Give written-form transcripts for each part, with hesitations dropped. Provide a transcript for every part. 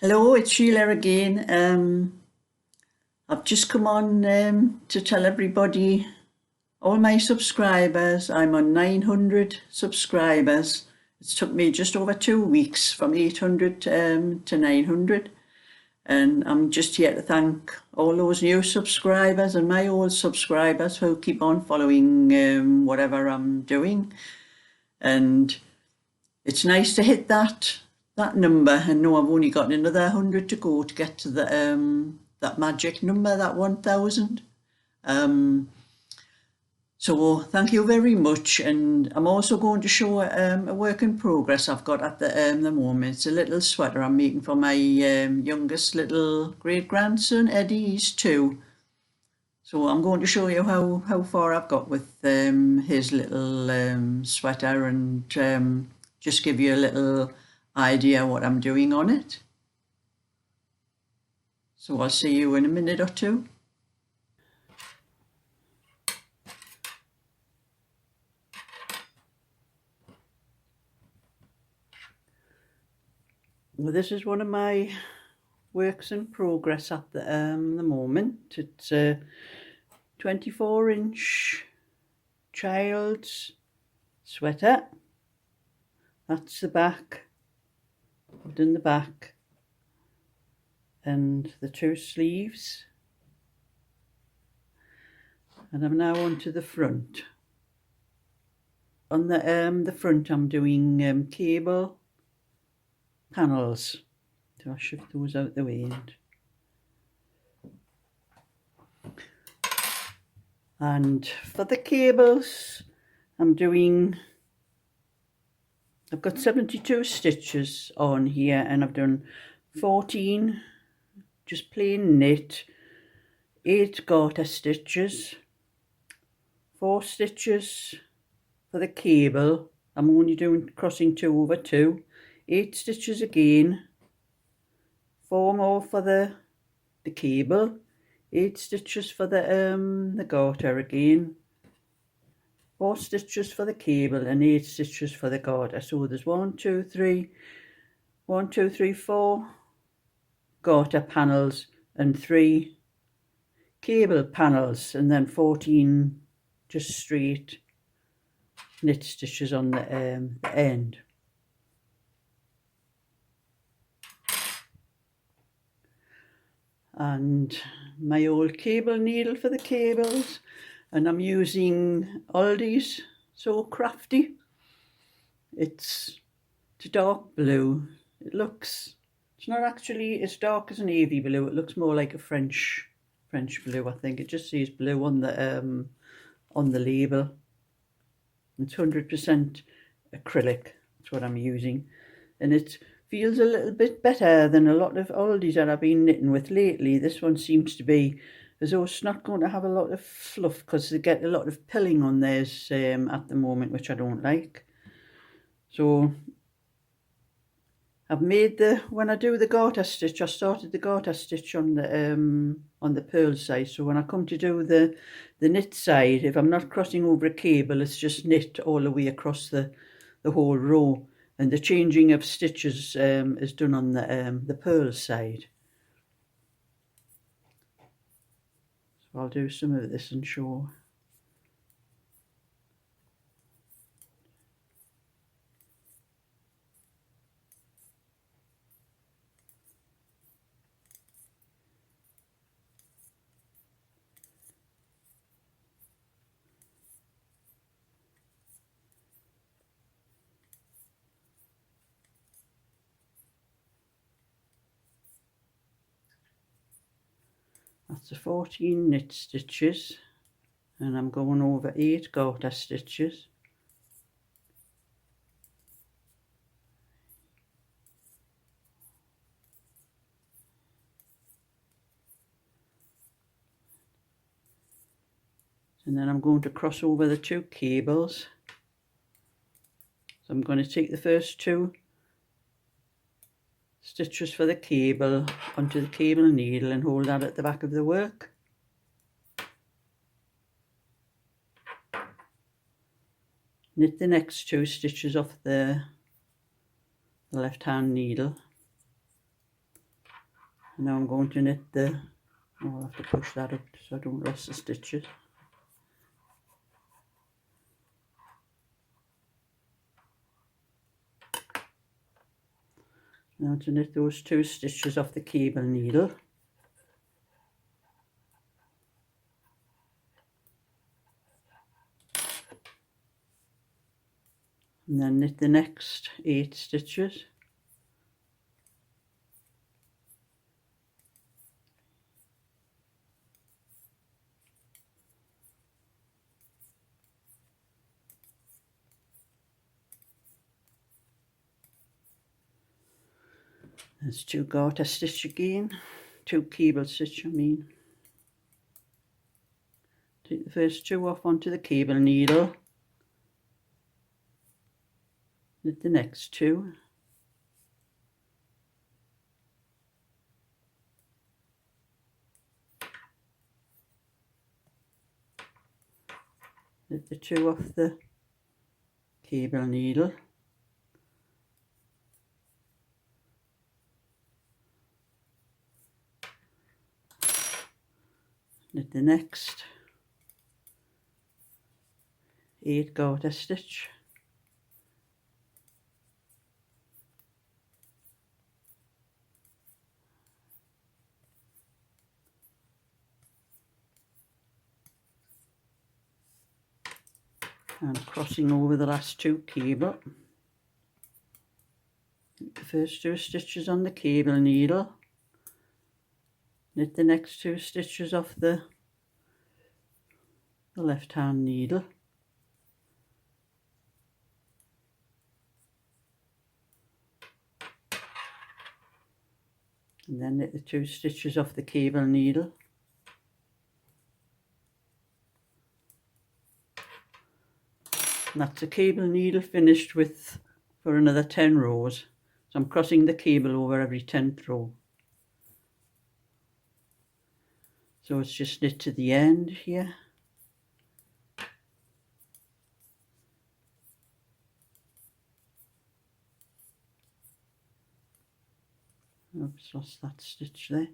Hello, it's Sheila again. I've just come on to tell everybody, all my subscribers, I'm on 900 subscribers. It's took me just over 2 weeks from 800 to 900. And I'm just here to thank all those new subscribers and my old subscribers who keep on following whatever I'm doing. And it's nice to hit that number and know I've only got another 100 to go to get to the that magic number, that 1,000. So thank you very much, and I'm also going to show a work in progress I've got at the moment. It's a little sweater I'm making for my youngest little great grandson Eddie. He's 2. So I'm going to show you how far I've got with his little sweater, and just give you a little idea what I'm doing on it. So I'll see you in a minute or two. Well, this is one of my works in progress at the moment. It's a 24-inch child's sweater. That's the back. I've done the back and the 2 sleeves, and I'm now on to the front. On the front I'm doing cable panels, so I'll shift those out the way. And for the cables I've got 72 stitches on here, and I've done 14 just plain knit, 8 garter stitches, 4 stitches for the cable. I'm only doing crossing 2 over 2, 8 stitches again, 4 more for the cable, 8 stitches for the garter again, 4 stitches for the cable and 8 stitches for the garter. So there's 1, 2, 3, 4 garter panels and 3 cable panels, and then 14 just straight knit stitches on the end. And my old cable needle for the cables, and I'm using Aldi's So Crafty. It's a dark blue. It's not actually as dark as a navy blue. It looks more like a French blue, I think. It just says blue on the label. It's 100% acrylic. That's what I'm using, and it feels a little bit better than a lot of Aldi's that I've been knitting with lately. This one seems to be as though it's not going to have a lot of fluff, because they get a lot of pilling on theirs at the moment, which I don't like. So I've made when I do the garter stitch, I started the garter stitch on the purl side. So when I come to do the knit side, if I'm not crossing over a cable, it's just knit all the way across the whole row. And the changing of stitches is done on the purl side. So I'll do some of this and show. That's the 14 knit stitches, and I'm going over 8 garter stitches. And then I'm going to cross over the 2 cables. So I'm going to take the first 2 stitches for the cable onto the cable needle and hold that at the back of the work. Knit the next 2 stitches off the left hand needle. Now I'm going to knit the, I'll have to push that up so I don't rust the stitches. Now to knit those 2 stitches off the cable needle. And then knit the next 8 stitches. There's 2 garter stitch again, 2 cable stitch I mean. Take the first 2 off onto the cable needle, knit the next 2, knit the 2 off the cable needle, knit the next 8 garter stitch, and crossing over the last 2 cable. The first 2 stitches on the cable needle, knit the next 2 stitches off the left hand needle, and then knit the 2 stitches off the cable needle. And that's the cable needle finished with for another 10 rows. So I'm crossing the cable over every 10th row. So it's just knit to the end here. Oops, lost that stitch there.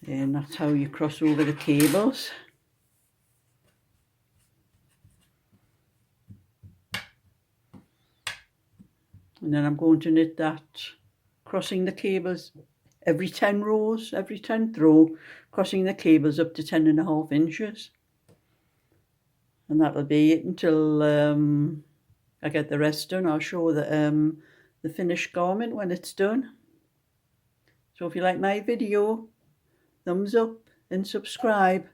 And that's how you cross over the cables. And then I'm going to knit that, crossing the cables every 10 rows, every 10th row, crossing the cables up to 10.5 inches. And that'll be it until I get the rest done. I'll show the finished garment when it's done. So if you like my video, thumbs up and subscribe.